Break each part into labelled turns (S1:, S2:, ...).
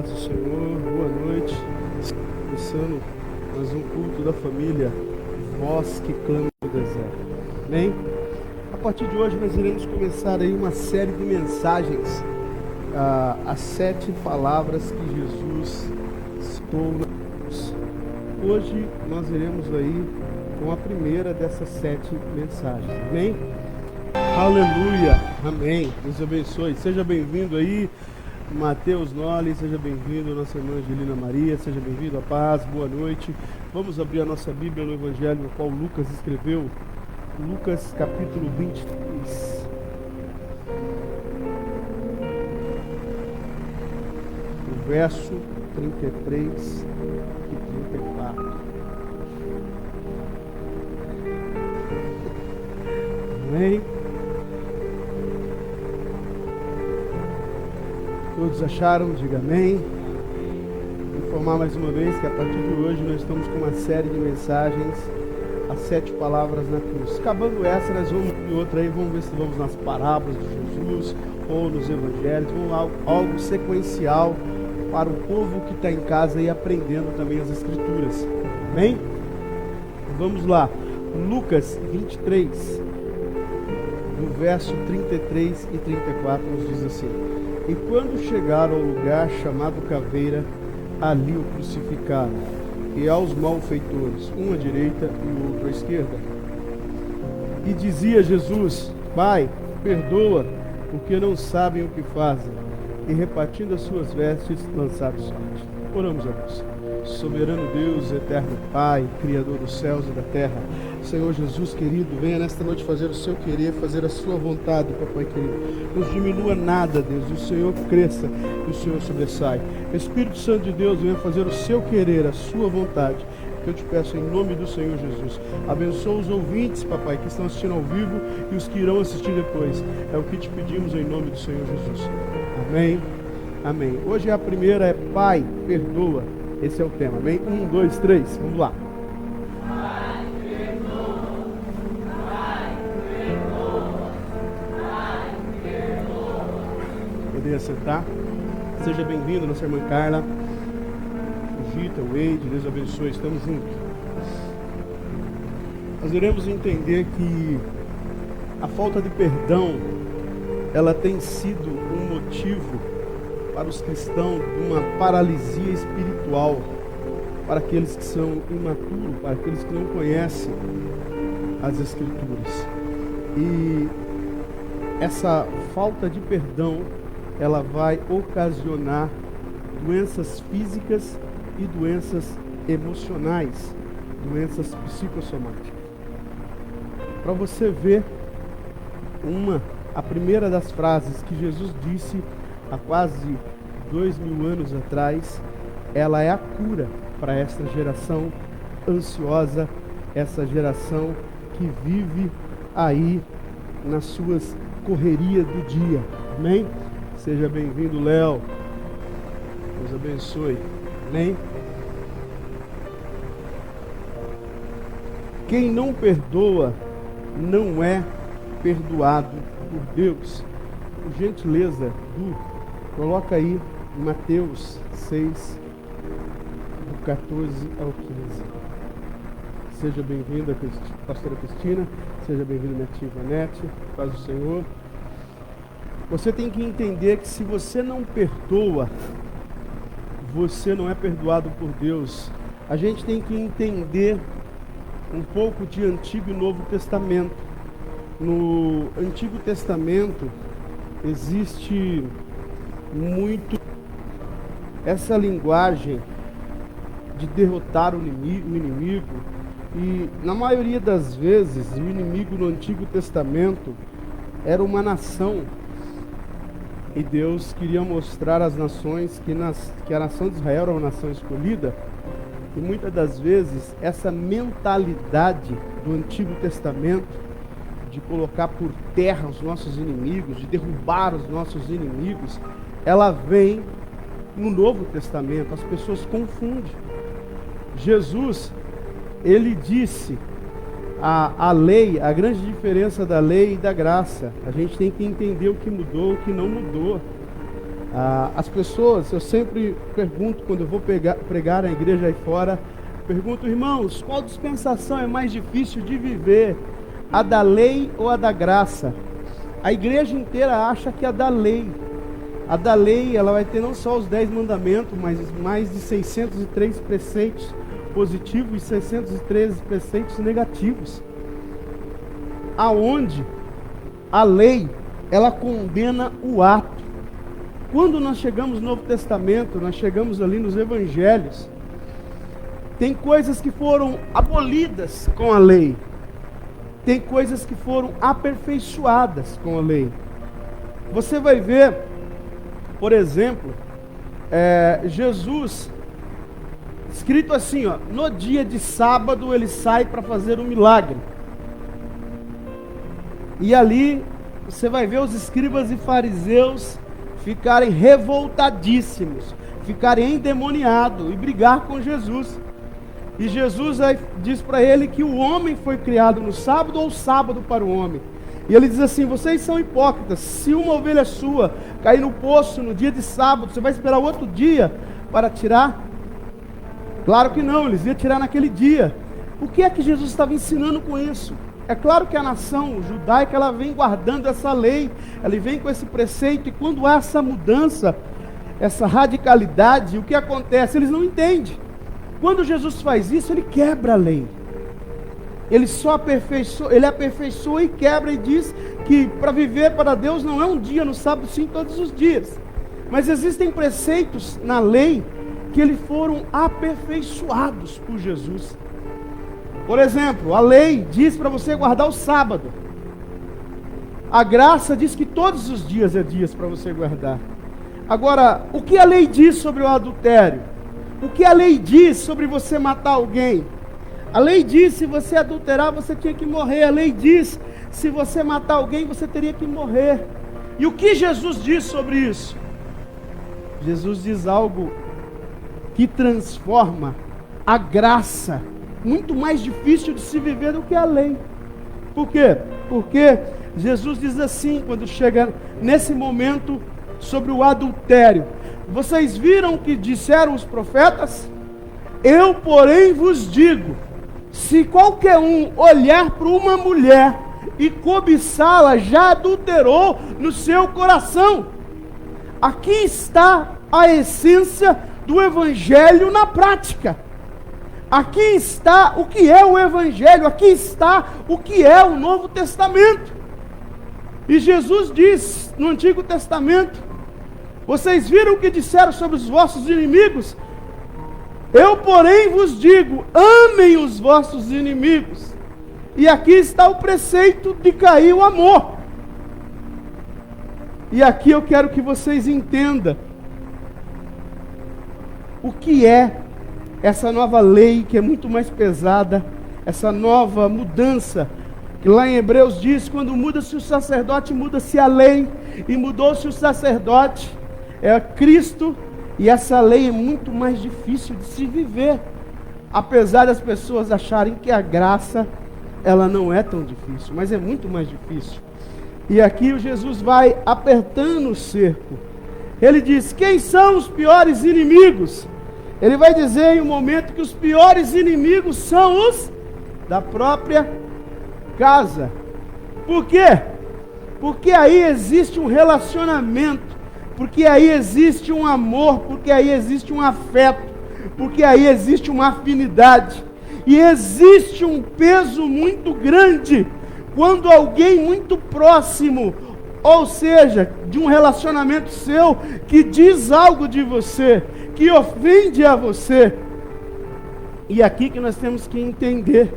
S1: Paz do Senhor, boa noite. Começando mais um culto da família, voz que clama no deserto. Amém? A partir de hoje nós iremos começar aí uma série de mensagens, as 7 palavras que Jesus citou na cruz. Hoje nós iremos aí com a primeira dessas 7 mensagens. Amém? Aleluia! Amém! Deus abençoe. Seja bem-vindo aí, Mateus Noli, seja bem-vindo, nossa irmã Angelina Maria, seja bem-vindo, a paz, boa noite. Vamos abrir a nossa Bíblia no Evangelho no qual Lucas escreveu, Lucas capítulo 23. O verso 33 e 34. Amém? Todos acharam? Diga amém. Vou informar mais uma vez que a partir de hoje nós estamos com uma série de mensagens, as 7 palavras na cruz. Acabando essa, nós vamos em outra aí, vamos ver se vamos nas parábolas de Jesus ou nos evangelhos, vamos algo sequencial para o povo que está em casa e aprendendo também as escrituras. Amém? Vamos lá. Lucas 23, no verso 33 e 34, nos diz assim: E quando chegaram ao lugar chamado Caveira, ali o crucificaram, e aos malfeitores, um à direita e o outro à esquerda. E dizia Jesus: Pai, perdoa, porque não sabem o que fazem. E repartindo as suas vestes, lançaram sorte. Oramos a Deus. Soberano Deus, eterno Pai, Criador dos céus e da terra, Senhor Jesus querido, venha nesta noite fazer o seu querer, fazer a sua vontade, papai querido. Não diminua nada, Deus, o Senhor cresça e o Senhor sobressai. Espírito Santo de Deus, venha fazer o seu querer, a sua vontade, que eu te peço em nome do Senhor Jesus. Abençoa os ouvintes, papai, que estão assistindo ao vivo e os que irão assistir depois. É o que te pedimos em nome do Senhor Jesus. Amém, amém. Hoje a primeira é Pai, perdoa. Esse é o tema, amém? 1, 2, 3, vamos lá.
S2: Pai, perdoa. Pai, perdoa. Pai, perdoa.
S1: Poder sentar. Seja bem-vindo, nossa irmã Carla, o Gita, o Eide, Deus abençoe, estamos juntos. Nós iremos entender que a falta de perdão, ela tem sido um motivo para os cristãos de uma paralisia espiritual, para aqueles que são imaturos, para aqueles que não conhecem as Escrituras. E essa falta de perdão, ela vai ocasionar doenças físicas e doenças emocionais, doenças psicossomáticas. Para você ver a primeira das frases que Jesus disse há quase 2000 anos atrás, ela é a cura para essa geração ansiosa, essa geração que vive aí nas suas correrias do dia. Amém? Seja bem-vindo, Léo. Deus abençoe. Amém? Quem não perdoa não é perdoado por Deus. Por gentileza, coloca aí Mateus 6, do 14 ao 15. Seja bem-vinda, pastora Cristina. Seja bem-vinda, minha tia Ivanete. Paz do Senhor. Você tem que entender que se você não perdoa, você não é perdoado por Deus. A gente tem que entender um pouco de Antigo e Novo Testamento. No Antigo Testamento existe muito essa linguagem de derrotar o inimigo, e na maioria das vezes o inimigo no Antigo Testamento era uma nação, e Deus queria mostrar às nações que a nação de Israel era uma nação escolhida. E muitas das vezes essa mentalidade do Antigo Testamento de colocar por terra os nossos inimigos, de derrubar os nossos inimigos, ela vem no Novo Testamento. As pessoas confundem. Jesus, ele disse a lei, a grande diferença da lei e da graça. A gente tem que entender o que mudou, o que não mudou. As pessoas, eu sempre pergunto quando eu vou pregar na igreja aí fora, pergunto, irmãos, qual dispensação é mais difícil de viver? A da lei ou a da graça? A igreja inteira acha que é a da lei. A da lei, ela vai ter não só os 10 mandamentos, mas mais de 603 preceitos positivos e 613 preceitos negativos. Aonde a lei, ela condena o ato. Quando nós chegamos no Novo Testamento, nós chegamos ali nos Evangelhos, tem coisas que foram abolidas com a lei, tem coisas que foram aperfeiçoadas com a lei. Você vai ver, por exemplo, Jesus, escrito assim, ó, no dia de sábado ele sai para fazer um milagre. E ali você vai ver os escribas e fariseus ficarem revoltadíssimos, ficarem endemoniados e brigar com Jesus. E Jesus diz para ele que o homem foi criado no sábado ou o sábado para o homem. E ele diz assim, vocês são hipócritas, se uma ovelha sua cair no poço no dia de sábado, você vai esperar outro dia para tirar? Claro que não, eles iam tirar naquele dia. O que é que Jesus estava ensinando com isso? É claro que a nação judaica, ela vem guardando essa lei, ela vem com esse preceito, e quando há essa mudança, essa radicalidade, o que acontece? Eles não entendem. Quando Jesus faz isso, ele quebra a lei. Ele aperfeiçoa e quebra e diz que para viver para Deus não é um dia no sábado, sim todos os dias. Mas existem preceitos na lei que eles foram aperfeiçoados por Jesus. Por exemplo, a lei diz para você guardar o sábado. A graça diz que todos os dias é dias para você guardar. Agora, o que a lei diz sobre o adultério? O que a lei diz sobre você matar alguém? A lei diz, se você adulterar, você tinha que morrer. A lei diz, se você matar alguém, você teria que morrer. E o que Jesus diz sobre isso? Jesus diz algo que transforma a graça, muito mais difícil de se viver do que a lei. Por quê? Porque Jesus diz assim, quando chega nesse momento sobre o adultério: vocês viram o que disseram os profetas? Eu, porém, vos digo, se qualquer um olhar para uma mulher e cobiçá-la, já adulterou no seu coração. Aqui está a essência do Evangelho na prática. Aqui está o que é o Evangelho, aqui está o que é o Novo Testamento. E Jesus diz no Antigo Testamento: vocês viram o que disseram sobre os vossos inimigos? Eu, porém, vos digo, amem os vossos inimigos. E aqui está o preceito de cair o amor. E aqui eu quero que vocês entendam o que é essa nova lei, que é muito mais pesada, essa nova mudança, que lá em Hebreus diz, quando muda-se o sacerdote, muda-se a lei, e mudou-se o sacerdote, é Cristo, e essa lei é muito mais difícil de se viver, apesar das pessoas acharem que a graça, ela não é tão difícil, mas é muito mais difícil. E aqui o Jesus vai apertando o cerco. Ele diz, quem são os piores inimigos? Ele vai dizer em um momento que os piores inimigos são os da própria casa. Por quê? Porque aí existe um relacionamento, porque aí existe um amor, porque aí existe um afeto, porque aí existe uma afinidade. E existe um peso muito grande quando alguém muito próximo, ou seja, de um relacionamento seu, que diz algo de você, que ofende a você. E aqui que nós temos que entender,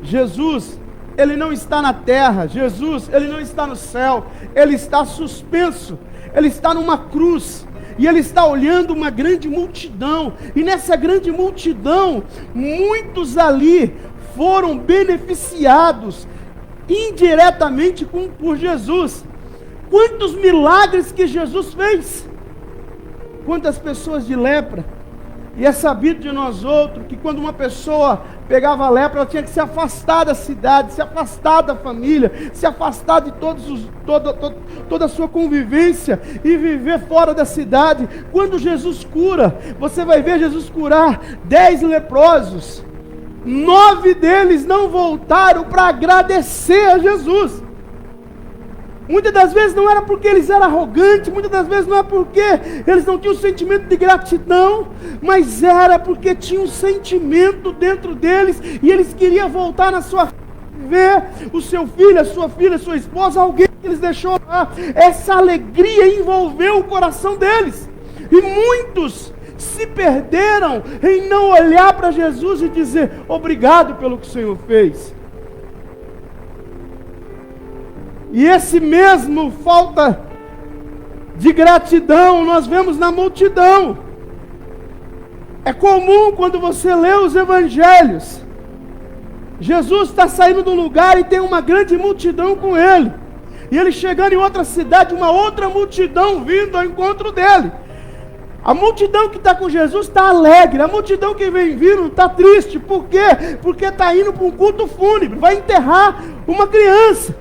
S1: Jesus, ele não está na terra, Jesus, ele não está no céu, ele está suspenso, ele está numa cruz, e ele está olhando uma grande multidão, e nessa grande multidão, muitos ali foram beneficiados indiretamente por Jesus. Quantos milagres que Jesus fez! Quantas pessoas de lepra E é sabido de nós outros que quando uma pessoa pegava lepra, ela tinha que se afastar da cidade, se afastar da família, se afastar de toda a sua convivência e viver fora da cidade. Quando Jesus cura, você vai ver Jesus curar 10 leprosos. 9 deles não voltaram para agradecer a Jesus. Muitas das vezes não era porque eles eram arrogantes, muitas das vezes não é porque eles não tinham sentimento de gratidão, mas era porque tinha um sentimento dentro deles e eles queriam voltar na sua ver o seu filho, a sua filha, a sua esposa, alguém que eles deixou lá. Essa alegria envolveu o coração deles. E muitos se perderam em não olhar para Jesus e dizer obrigado pelo que o Senhor fez. E esse mesmo falta de gratidão nós vemos na multidão. É comum quando você lê os evangelhos, Jesus está saindo do lugar e tem uma grande multidão com ele. E ele chegando em outra cidade, uma outra multidão vindo ao encontro dele. A multidão que está com Jesus está alegre, a multidão que vem vindo está triste. Por quê? Porque está indo para um culto fúnebre, vai enterrar uma criança.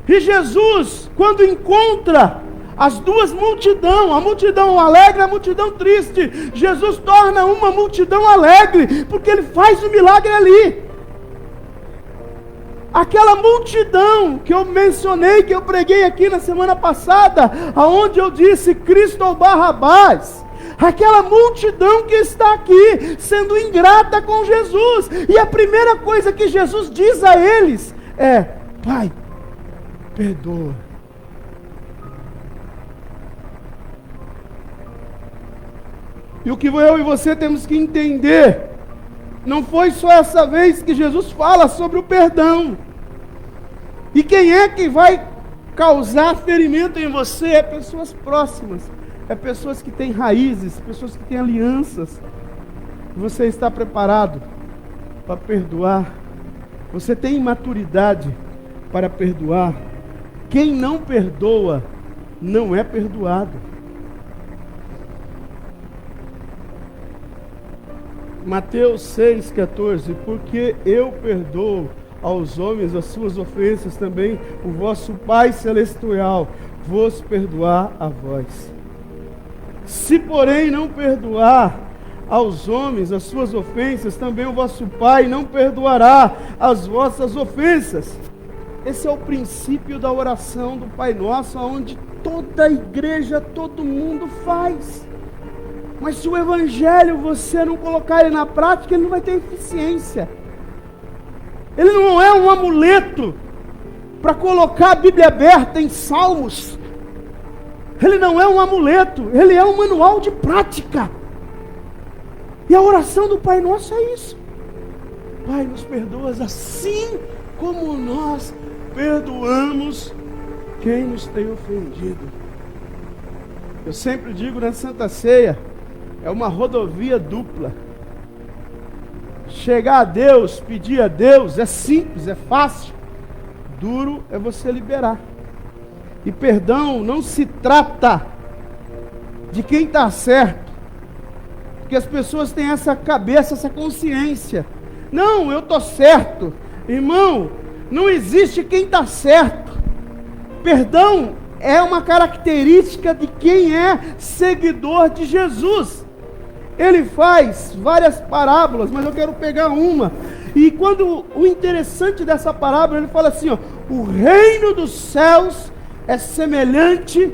S1: E Jesus, quando encontra as duas multidões, a multidão alegre e a multidão triste, Jesus torna uma multidão alegre, porque ele faz o milagre ali. Aquela multidão que eu mencionei, que eu preguei aqui na semana passada, aonde eu disse Cristo ou Barrabás, aquela multidão que está aqui, sendo ingrata com Jesus, e a primeira coisa que Jesus diz a eles é: Pai, perdoa. E o que eu e você temos que entender, não foi só essa vez que Jesus fala sobre o perdão. E quem é que vai causar ferimento em você? É pessoas próximas, é pessoas que têm raízes, pessoas que têm alianças. Você está preparado para perdoar? Você tem maturidade para perdoar? Quem não perdoa, não é perdoado. Mateus 6,14, porque eu perdoo aos homens as suas ofensas, também o vosso Pai Celestial vos perdoar a vós. Se porém não perdoar aos homens as suas ofensas, também o vosso Pai não perdoará as vossas ofensas. Esse é o princípio da oração do Pai Nosso, onde toda a igreja, todo mundo faz. Mas se o Evangelho você não colocar ele na prática, ele não vai ter eficiência. Ele não é um amuleto para colocar a Bíblia aberta em Salmos. Ele não é um amuleto, ele é um manual de prática. E a oração do Pai Nosso é isso. Pai, nos perdoas assim como nós perdoamos quem nos tem ofendido. Eu sempre digo na Santa Ceia, é uma rodovia dupla. Chegar a Deus, pedir a Deus, é simples, é fácil. Duro é você liberar. E perdão não se trata de quem está certo, porque as pessoas têm essa cabeça, essa consciência. Não, eu estou certo. Irmão, não existe quem está certo. Perdão é uma característica de quem é seguidor de Jesus. Ele faz várias parábolas, mas eu quero pegar uma. E quando o interessante dessa parábola, ele fala assim, ó, o reino dos céus é semelhante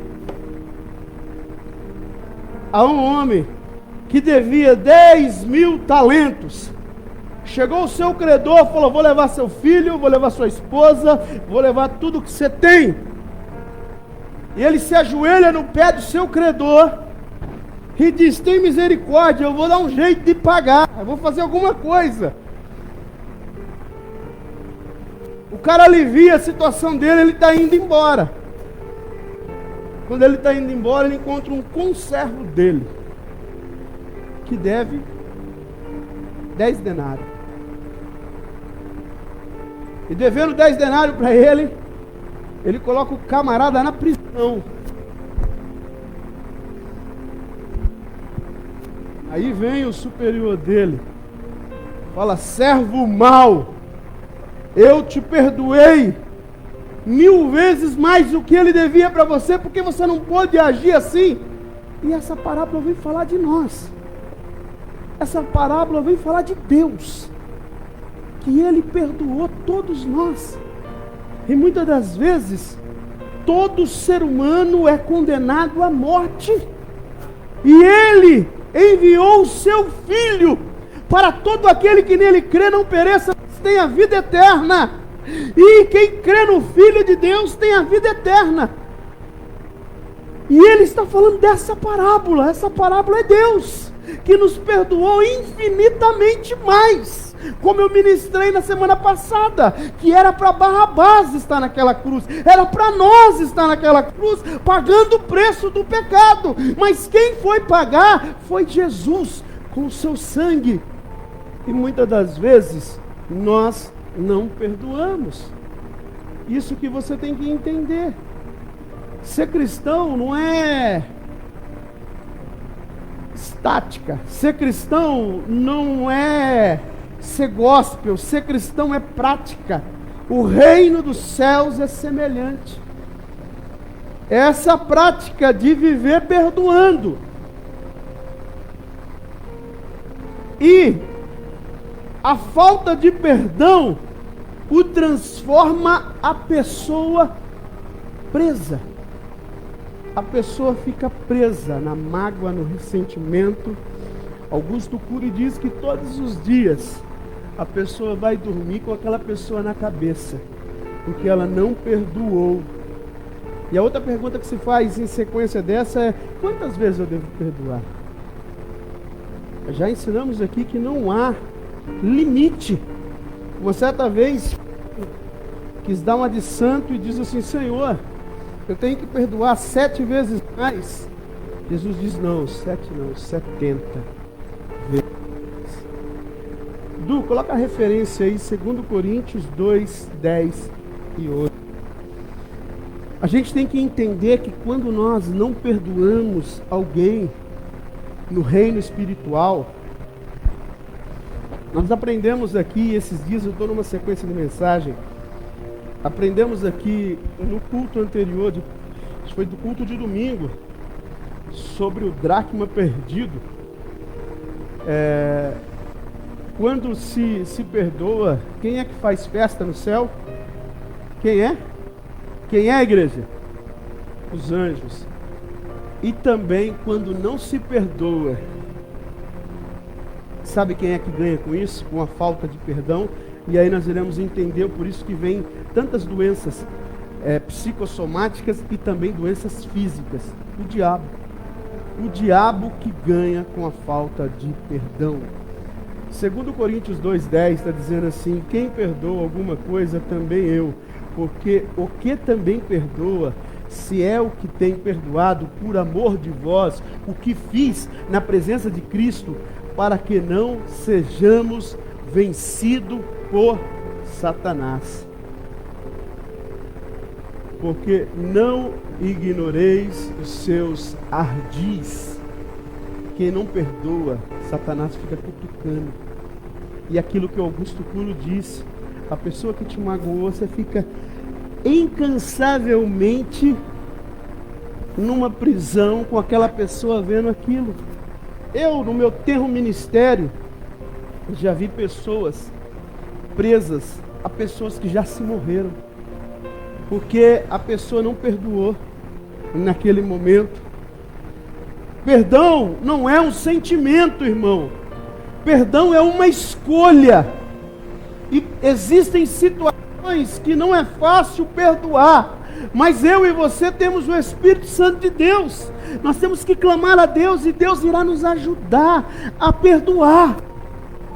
S1: a um homem que devia 10.000 talentos. Chegou o seu credor, falou, vou levar seu filho, vou levar sua esposa, vou levar tudo que você tem. E ele se ajoelha no pé do seu credor e diz, tem misericórdia, eu vou dar um jeito de pagar, eu vou fazer alguma coisa. O cara alivia a situação dele, ele está indo embora. Quando ele está indo embora, ele encontra um conservo dele, que deve 10 denários. E devendo 10 denários para ele, ele coloca o camarada na prisão. Aí vem o superior dele, fala: servo mau, eu te perdoei 1000 vezes mais do que ele devia para você, porque você não pôde agir assim. E essa parábola vem falar de nós. Essa parábola vem falar de Deus, que Ele perdoou todos nós. E muitas das vezes, todo ser humano é condenado à morte. E Ele enviou o Seu Filho para todo aquele que nele crê não pereça, mas tenha vida eterna. E quem crê no Filho de Deus tem a vida eterna. E Ele está falando dessa parábola. Essa parábola é Deus, que nos perdoou infinitamente mais. Como eu ministrei na semana passada, que era para Barrabás estar naquela cruz, era para nós estar naquela cruz, pagando o preço do pecado. Mas quem foi pagar foi Jesus, com o seu sangue. E muitas das vezes nós não perdoamos. Isso que você tem que entender. Ser cristão não é estática. Ser cristão não é ser gospel. Ser cristão é prática. O reino dos céus é semelhante. Essa prática de viver perdoando. E a falta de perdão o transforma a pessoa presa. A pessoa fica presa na mágoa, no ressentimento. Augusto Cury diz que todos os dias a pessoa vai dormir com aquela pessoa na cabeça, porque ela não perdoou. E a outra pergunta que se faz em sequência dessa é: quantas vezes eu devo perdoar? Já ensinamos aqui que não há limite. Uma certa vez quis dar uma de santo e diz assim: Senhor, eu tenho que perdoar 7 vezes mais. Jesus diz: não, 7 não, 70 vezes. Du, coloca a referência aí, 2 Coríntios 2, 10 e 8. A gente tem que entender que quando nós não perdoamos alguém no reino espiritual, nós aprendemos aqui, esses dias eu estou numa sequência de mensagem, aprendemos aqui no culto anterior, acho que foi do culto de domingo, sobre o dracma perdido. Quando se perdoa, quem é que faz festa no céu? Quem é? Quem é a igreja? Os anjos. E também quando não se perdoa, sabe quem é que ganha com isso? Com a falta de perdão. E aí nós iremos entender, por isso que vem tantas doenças psicossomáticas e também doenças físicas. O diabo. O diabo que ganha com a falta de perdão. 2 Coríntios 2,10 está dizendo assim: quem perdoa alguma coisa, também eu. Porque o que também perdoa, se é o que tem perdoado, por amor de vós, o que fiz na presença de Cristo, para que não sejamos vencidos por Satanás. Porque não ignoreis os seus ardis. Quem não perdoa, Satanás fica cutucando. E aquilo que Augusto Cury disse: a pessoa que te magoou, você fica incansavelmente numa prisão com aquela pessoa vendo aquilo. Eu, no meu tenro ministério, já vi pessoas presas a pessoas que já se morreram, porque a pessoa não perdoou naquele momento. Perdão não é um sentimento, irmão. Perdão é uma escolha. E existem situações que não é fácil perdoar, mas eu e você temos o Espírito Santo de Deus. Nós temos que clamar a Deus e Deus irá nos ajudar a perdoar.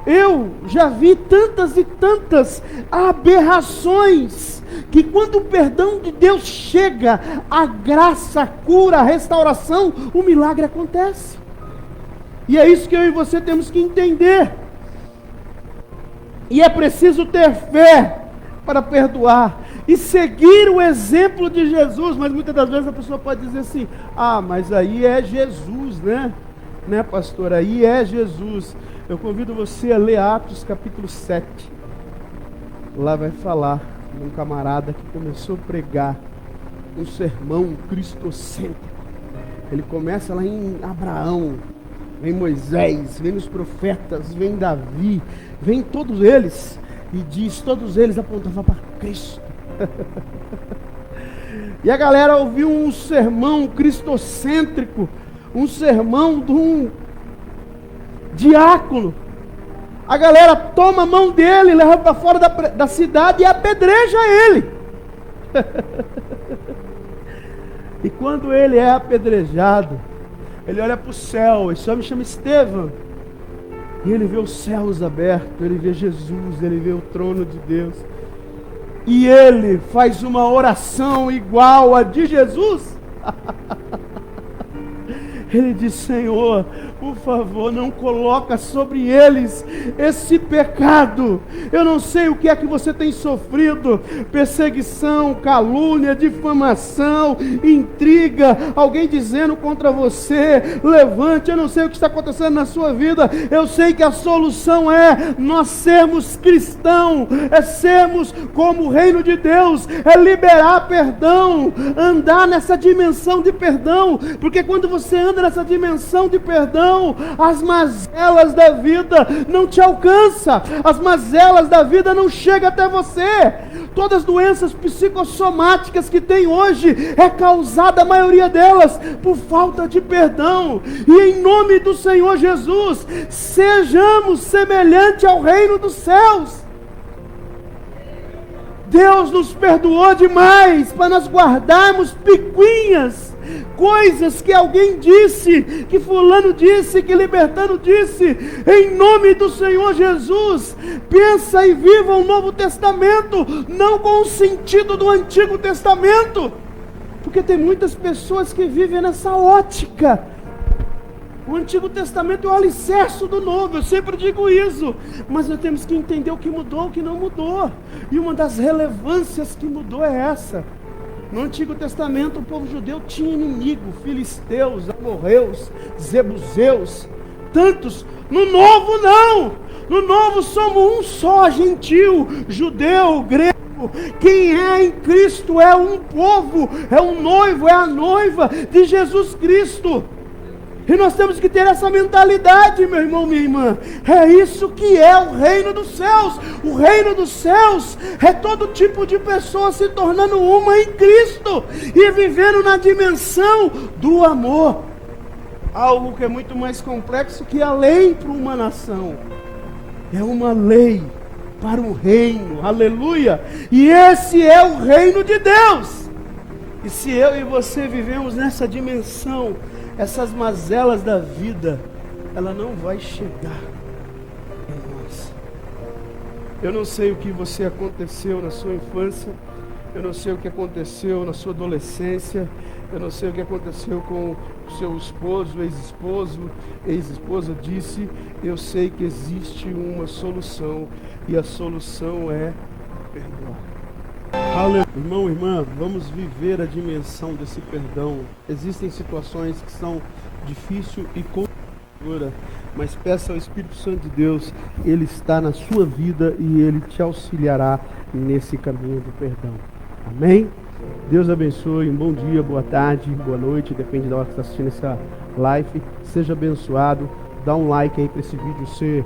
S1: Eu já vi tantas e tantas aberrações, que quando o perdão de Deus chega, a graça, a cura, a restauração, o milagre acontece. E é isso que eu e você temos que entender. E é preciso ter fé para perdoar e seguir o exemplo de Jesus. Mas muitas das vezes a pessoa pode dizer assim: ah, mas aí é Jesus, né? né, pastor? Aí é Jesus. Eu convido você a ler Atos capítulo 7. Lá vai falar de um camarada que começou a pregar um sermão cristocêntrico. Ele começa lá em Abraão, vem Moisés, vem os profetas, vem Davi, vem todos eles, e diz, todos eles apontavam para Cristo. E a galera ouviu um sermão cristocêntrico, um sermão de um diácono. A galera toma a mão dele, leva para fora da cidade e apedreja ele. E quando ele é apedrejado, ele olha para o céu, esse homem chama Estevão, e ele vê os céus abertos, ele vê Jesus, ele vê o trono de Deus, e ele faz uma oração igual a de Jesus. Ele diz: Senhor, por favor, não coloca sobre eles esse pecado. Eu não sei o que é que você tem sofrido: perseguição, calúnia, difamação, intriga, alguém dizendo contra você, levante. Eu não sei o que está acontecendo na sua vida. Eu sei que a solução é nós sermos cristãos, é sermos como o reino de Deus, é liberar perdão, andar nessa dimensão de perdão, porque quando você anda nessa dimensão de perdão, as mazelas da vida não te alcançam, as mazelas da vida não chegam até você. Todas as doenças psicossomáticas que tem hoje é causada, a maioria delas, por falta de perdão. E em nome do Senhor Jesus, sejamos semelhantes ao reino dos céus. Deus nos perdoou demais para nós guardarmos picuinhas, coisas que alguém disse, que fulano disse, que libertano disse. Em nome do Senhor Jesus, pensa e viva o Novo Testamento, não com o sentido do Antigo Testamento, porque tem muitas pessoas que vivem nessa ótica. O Antigo Testamento é o alicerce do Novo, eu sempre digo isso, mas nós temos que entender o que mudou, o que não mudou, e uma das relevâncias que mudou é essa. No Antigo Testamento o povo judeu tinha inimigo, filisteus, amorreus, jebuseus, tantos. No Novo não, no Novo somos um só, gentil, judeu, grego. Quem é em Cristo é um povo, é um noivo, é a noiva de Jesus Cristo. E nós temos que ter essa mentalidade, meu irmão, minha irmã. É isso que é o reino dos céus. O reino dos céus é todo tipo de pessoa se tornando uma em Cristo e vivendo na dimensão do amor. Algo que é muito mais complexo que a lei para uma nação. É uma lei para um reino. Aleluia! E esse é o reino de Deus. E se eu e você vivemos nessa dimensão, essas mazelas da vida, ela não vai chegar em nós. Eu não sei o que você aconteceu na sua infância, eu não sei o que aconteceu na sua adolescência, eu não sei o que aconteceu com o seu esposo, ex-esposo, ex-esposa disse. Eu sei que existe uma solução, e a solução é perdoar. Irmão, irmã, vamos viver a dimensão desse perdão. Existem situações que são difíceis e complicadas, mas peça ao Espírito Santo de Deus, Ele está na sua vida e Ele te auxiliará nesse caminho do perdão. Amém? Deus abençoe, um bom dia, boa tarde, boa noite, depende da hora que você está assistindo essa live. Seja abençoado, dá um like aí para esse vídeo ser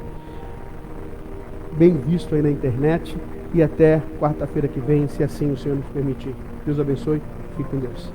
S1: bem visto aí na internet. E até quarta-feira que vem, se assim o Senhor nos permitir. Deus abençoe, fique com Deus.